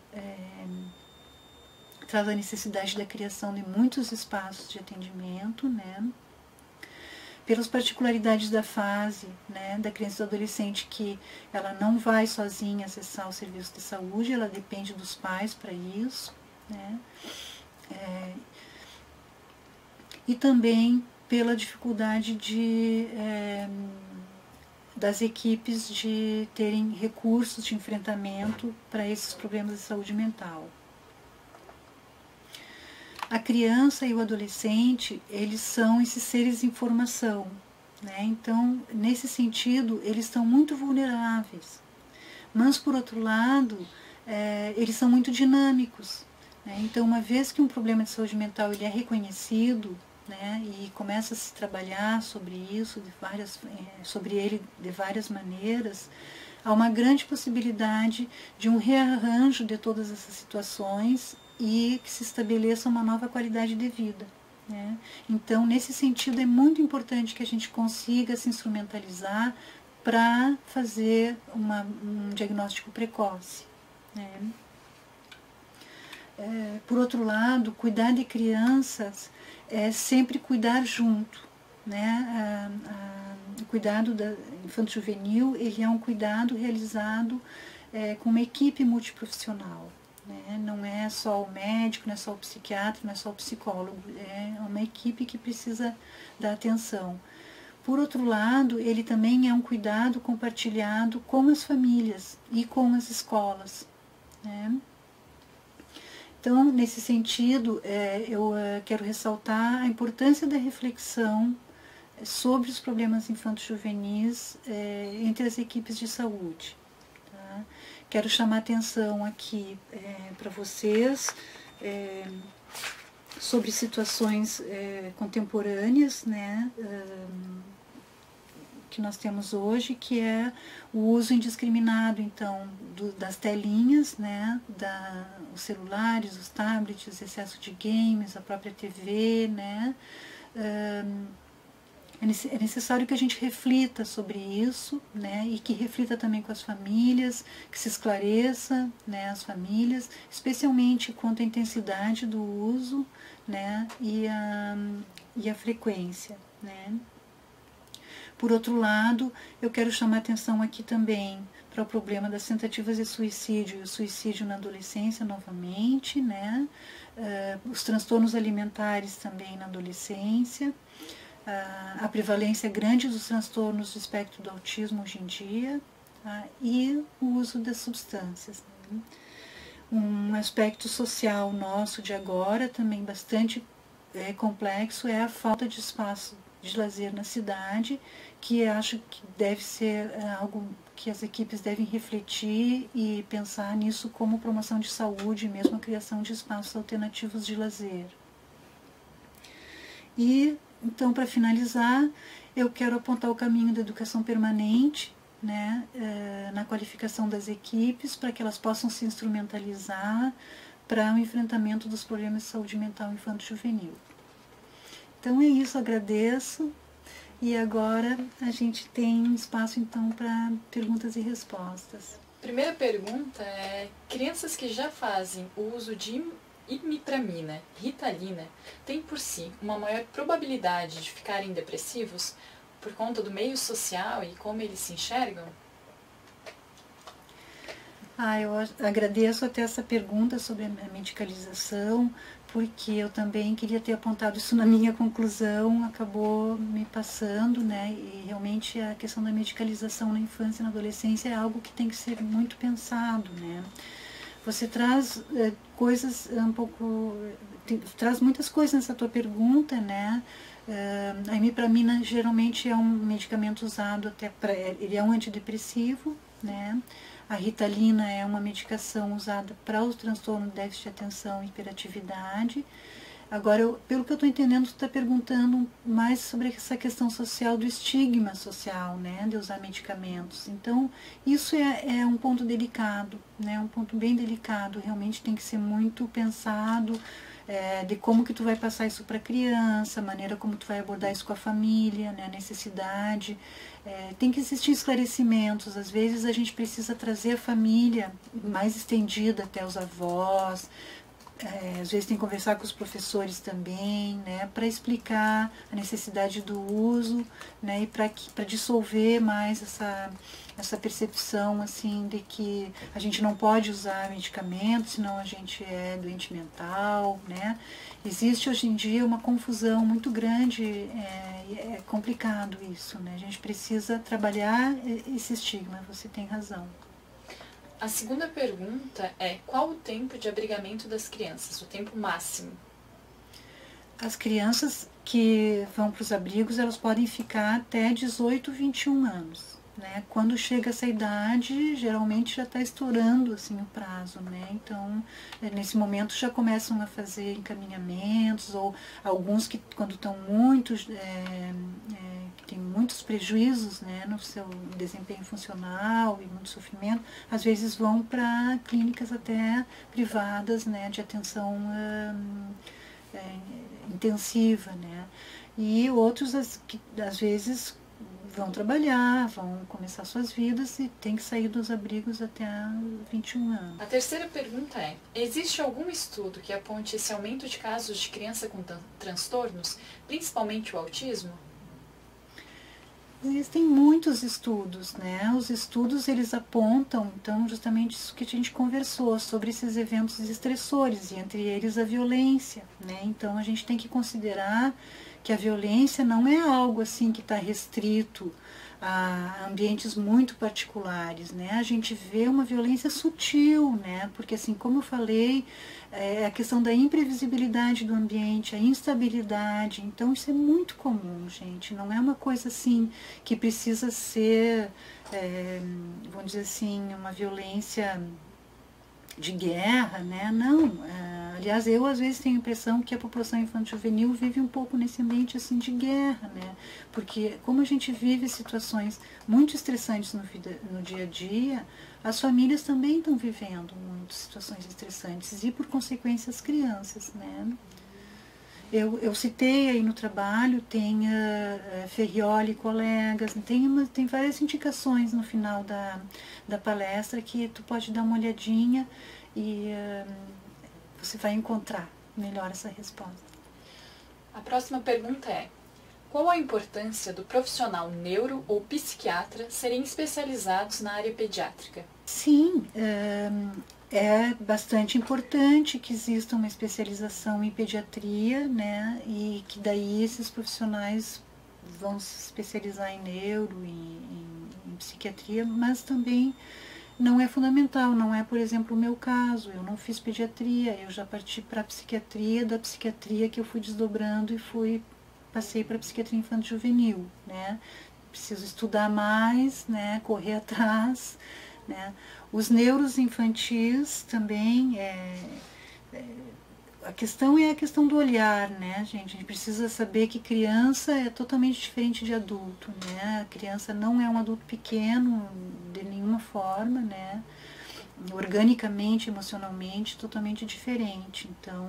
Speaker 1: traz a necessidade da criação de muitos espaços de atendimento, né? Pelas particularidades da fase, né, da criança e do adolescente, que ela não vai sozinha acessar o serviço de saúde, ela depende dos pais para isso. Né? E também pela dificuldade das equipes de terem recursos de enfrentamento para esses problemas de saúde mental. A criança e o adolescente, eles são esses seres em formação, né? Então, nesse sentido, eles estão muito vulneráveis. Mas, por outro lado, eles são muito dinâmicos. Então, uma vez que um problema de saúde mental ele é reconhecido, né, e começa a se trabalhar sobre isso, sobre ele de várias maneiras, há uma grande possibilidade de um rearranjo de todas essas situações e que se estabeleça uma nova qualidade de vida. Né? Então, nesse sentido, é muito importante que a gente consiga se instrumentalizar para fazer um diagnóstico precoce. Né? Por outro lado, cuidar de crianças é sempre cuidar junto. Né? O cuidado infanto-juvenil, ele é um cuidado realizado com uma equipe multiprofissional. Né? Não é só o médico, não é só o psiquiatra, não é só o psicólogo, é uma equipe que precisa dar atenção. Por outro lado, ele também é um cuidado compartilhado com as famílias e com as escolas. Né? Então, nesse sentido, eu quero ressaltar a importância da reflexão sobre os problemas infanto-juvenis entre as equipes de saúde. Tá? Quero chamar atenção aqui para vocês sobre situações contemporâneas, né, que nós temos hoje, que é o uso indiscriminado, então, das telinhas, né, os celulares, os tablets, excesso de games, a própria TV, né. É necessário que a gente reflita sobre isso, né, e que reflita também com as famílias, que se esclareça, né, as famílias, especialmente quanto à intensidade do uso, né, e a frequência, né. Por outro lado, eu quero chamar atenção aqui também para o problema das tentativas de suicídio e o suicídio na adolescência novamente, né? Os transtornos alimentares também na adolescência, a prevalência grande dos transtornos do espectro do autismo hoje em dia, tá? E o uso das substâncias. Né? Um aspecto social nosso de agora, também bastante complexo, é a falta de espaço de lazer na cidade, que acho que deve ser algo que as equipes devem refletir e pensar nisso como promoção de saúde, mesmo a criação de espaços alternativos de lazer. E, então, para finalizar, eu quero apontar o caminho da educação permanente, né, na qualificação das equipes para que elas possam se instrumentalizar para o enfrentamento dos problemas de saúde mental infanto-juvenil. Então é isso, agradeço. E agora a gente tem um espaço então para perguntas e respostas.
Speaker 2: Primeira pergunta é: crianças que já fazem o uso de imipramina, Ritalina, têm por si uma maior probabilidade de ficarem depressivos por conta do meio social e como eles se enxergam?
Speaker 1: Eu agradeço até essa pergunta sobre a medicalização, porque eu também queria ter apontado isso na minha conclusão, acabou me passando, né? E realmente a questão da medicalização na infância e na adolescência é algo que tem que ser muito pensado, né? Você traz coisas um pouco, traz muitas coisas nessa tua pergunta, né? A imipramina geralmente é um medicamento usado até para, ele é um antidepressivo, né? A Ritalina é uma medicação usada para o transtorno de déficit de atenção e hiperatividade. Agora, pelo que eu estou entendendo, tu está perguntando mais sobre essa questão social, do estigma social, né, de usar medicamentos. Então, isso é um ponto delicado, né, um ponto bem delicado, realmente tem que ser muito pensado, de como que tu vai passar isso para a criança, a maneira como tu vai abordar isso com a família, né, a necessidade. Tem que existir esclarecimentos, às vezes a gente precisa trazer a família mais estendida até os avós, às vezes tem que conversar com os professores também, né, para explicar a necessidade do uso, né, e para dissolver mais essa percepção assim de que a gente não pode usar medicamentos, senão a gente é doente mental, né. Existe hoje em dia uma confusão muito grande, é complicado isso, né, a gente precisa trabalhar esse estigma, você tem razão.
Speaker 2: A segunda pergunta é: qual o tempo de abrigamento das crianças, o tempo máximo?
Speaker 1: As crianças que vão para os abrigos, elas podem ficar até 18, 21 anos. Né? Quando chega essa idade, geralmente já está estourando assim, o prazo. Né? Então, nesse momento já começam a fazer encaminhamentos, ou alguns que quando estão muito, que tem muitos prejuízos, né, no seu desempenho funcional e muito sofrimento, às vezes vão para clínicas até privadas, né, de atenção intensiva. Né? E outros, às vezes, vão trabalhar, vão começar suas vidas e tem que sair dos abrigos até 21 anos.
Speaker 2: A terceira pergunta é: existe algum estudo que aponte esse aumento de casos de criança com transtornos, principalmente o autismo?
Speaker 1: Existem muitos estudos, né? Os estudos, eles apontam, então, justamente isso que a gente conversou, sobre esses eventos estressores, e entre eles a violência, né? Então, a gente tem que considerar que a violência não é algo assim que está restrito a ambientes muito particulares, né? A gente vê uma violência sutil, né? Porque assim, como eu falei, a questão da imprevisibilidade do ambiente, a instabilidade, então isso é muito comum, gente, não é uma coisa assim que precisa ser, vamos dizer assim, uma violência de guerra, né? Não, aliás, eu às vezes tenho a impressão que a população infanto-juvenil vive um pouco nesse ambiente assim de guerra, né? Porque como a gente vive situações muito estressantes no dia a dia, as famílias também estão vivendo muitas situações estressantes e por consequência as crianças, né? Eu citei aí no trabalho, tem Ferrioli e colegas, tem várias indicações no final da palestra que tu pode dar uma olhadinha e você vai encontrar melhor essa resposta.
Speaker 2: A próxima pergunta é: qual a importância do profissional neuro ou psiquiatra serem especializados na área pediátrica?
Speaker 1: Sim, é bastante importante que exista uma especialização em pediatria, né, e que daí esses profissionais vão se especializar em neuro, em psiquiatria, mas também não é fundamental, não é, por exemplo, o meu caso, eu não fiz pediatria, eu já parti para a psiquiatria, da psiquiatria que eu fui desdobrando e passei para a psiquiatria infanto-juvenil, né, preciso estudar mais, né, correr atrás, né. Os neuros infantis também, a questão é a questão do olhar, né, gente? A gente precisa saber que criança é totalmente diferente de adulto, né? A criança não é um adulto pequeno de nenhuma forma, né? Organicamente, emocionalmente, totalmente diferente. Então,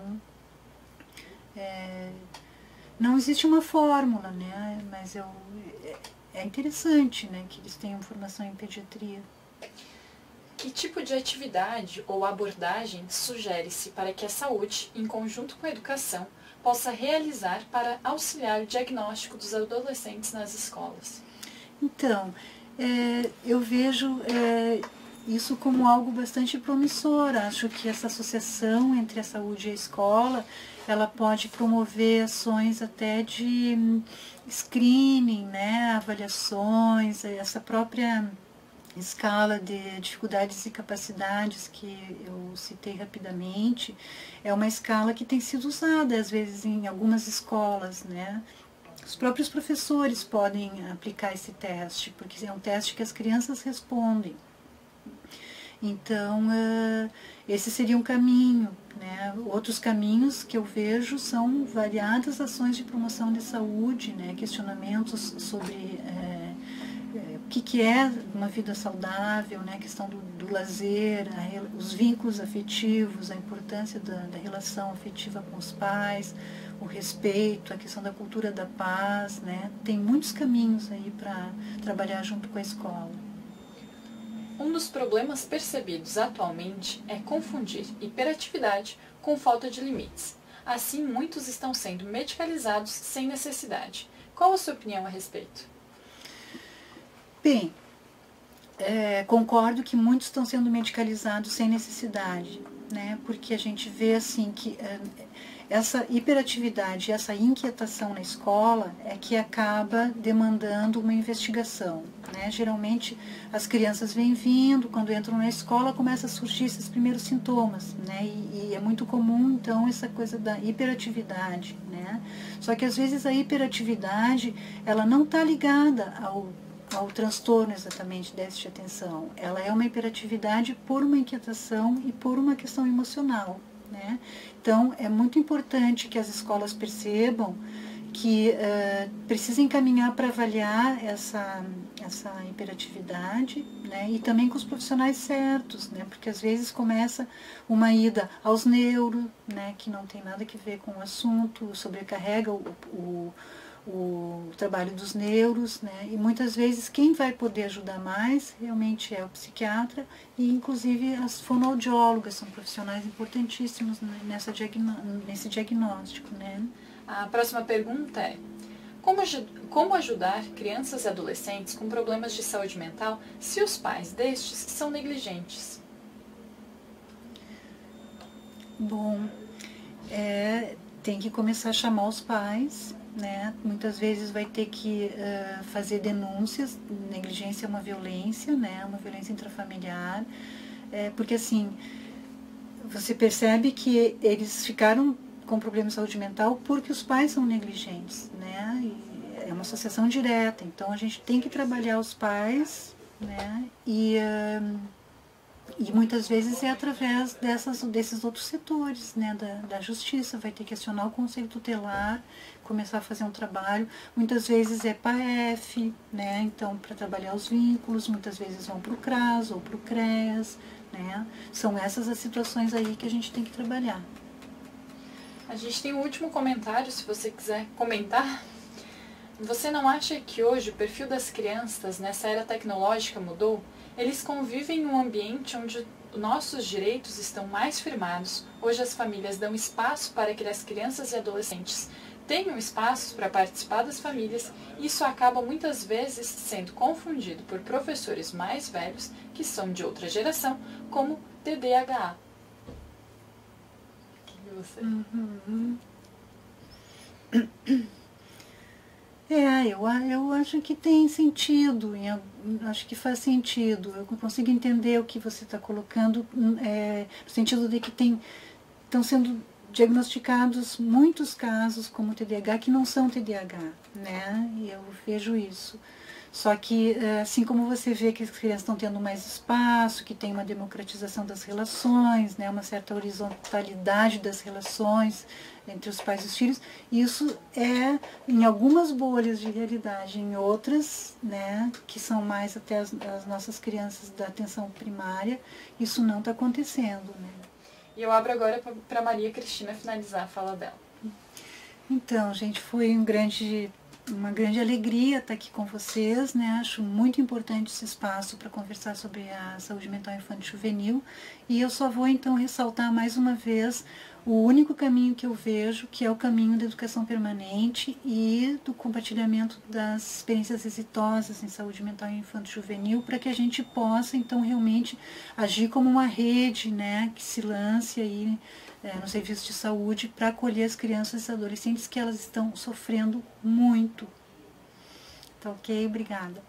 Speaker 1: não existe uma fórmula, né? Mas é interessante, né, que eles tenham formação em pediatria.
Speaker 2: Que tipo de atividade ou abordagem sugere-se para que a saúde, em conjunto com a educação, possa realizar para auxiliar o diagnóstico dos adolescentes nas escolas?
Speaker 1: Então, eu vejo isso como algo bastante promissor. Acho que essa associação entre a saúde e a escola, ela pode promover ações até de screening, né, avaliações, essa própria escala de dificuldades e capacidades que eu citei rapidamente, é uma escala que tem sido usada às vezes em algumas escolas, né? Os próprios professores podem aplicar esse teste, porque é um teste que as crianças respondem. Então, esse seria um caminho, né? Outros caminhos que eu vejo são variadas ações de promoção de saúde, né? Questionamentos sobre o que é uma vida saudável, né? A questão do lazer, os vínculos afetivos, a importância da relação afetiva com os pais, o respeito, a questão da cultura da paz, né? Tem muitos caminhos aí para trabalhar junto com a escola.
Speaker 2: Um dos problemas percebidos atualmente é confundir hiperatividade com falta de limites. Assim, muitos estão sendo medicalizados sem necessidade. Qual a sua opinião a respeito?
Speaker 1: Bem, concordo que muitos estão sendo medicalizados sem necessidade, né? Porque a gente vê assim que essa hiperatividade, essa inquietação na escola é que acaba demandando uma investigação, né? Geralmente as crianças vêm vindo, quando entram na escola começa a surgir esses primeiros sintomas, né? E é muito comum então essa coisa da hiperatividade, né? Só que às vezes a hiperatividade ela não está ligada ao transtorno exatamente déficit de atenção. Ela é uma hiperatividade por uma inquietação e por uma questão emocional, né? Então, é muito importante que as escolas percebam que precisa encaminhar para avaliar essa hiperatividade, né? E também com os profissionais certos, né? Porque às vezes começa uma ida aos neuro, né? Que não tem nada a ver com o assunto, sobrecarrega o trabalho dos neuros, né? E muitas vezes quem vai poder ajudar mais realmente é o psiquiatra e inclusive as fonoaudiólogas são profissionais importantíssimos nesse diagnóstico, né?
Speaker 2: A próxima pergunta é: como ajudar crianças e adolescentes com problemas de saúde mental se os pais destes são negligentes?
Speaker 1: Bom, tem que começar a chamar os pais, né? Muitas vezes vai ter que fazer denúncias. Negligência é uma violência, né? Uma violência intrafamiliar, porque assim, você percebe que eles ficaram com problemas de saúde mental porque os pais são negligentes, né? E é uma associação direta, então a gente tem que trabalhar os pais, né? E muitas vezes é através desses outros setores, né, da justiça, vai ter que acionar o conselho tutelar, começar a fazer um trabalho, muitas vezes é PAEF, né, então para trabalhar os vínculos, muitas vezes vão para o CRAS ou para o CREAS, né, são essas as situações aí que a gente tem que trabalhar.
Speaker 2: A gente tem um último comentário, se você quiser comentar. Você não acha que hoje o perfil das crianças nessa era tecnológica mudou? Eles convivem em um ambiente onde nossos direitos estão mais firmados. Hoje as famílias dão espaço para que as crianças e adolescentes tenham espaços para participar das famílias, e isso acaba muitas vezes sendo confundido por professores mais velhos, que são de outra geração, como TDAH. O que você...
Speaker 1: Eu acho que tem sentido, acho que faz sentido. Eu consigo entender o que você está colocando, no sentido de que estão sendo diagnosticados muitos casos como TDAH que não são TDAH, né? E eu vejo isso. Só que, assim como você vê que as crianças estão tendo mais espaço, que tem uma democratização das relações, né, uma certa horizontalidade das relações entre os pais e os filhos, isso é em algumas bolhas de realidade, em outras, né, que são mais até as nossas crianças da atenção primária, isso não está acontecendo, né.
Speaker 2: E eu abro agora para Maria Cristina finalizar a fala dela.
Speaker 1: Então, gente, foi uma grande alegria estar aqui com vocês, né? Acho muito importante esse espaço para conversar sobre a saúde mental infantil e juvenil. E eu só vou então ressaltar mais uma vez o único caminho que eu vejo, que é o caminho da educação permanente e do compartilhamento das experiências exitosas em saúde mental infantil e juvenil, para que a gente possa então realmente agir como uma rede, né, que se lance aí no serviço de saúde para acolher as crianças e adolescentes que elas estão sofrendo muito. Tá ok? Obrigada.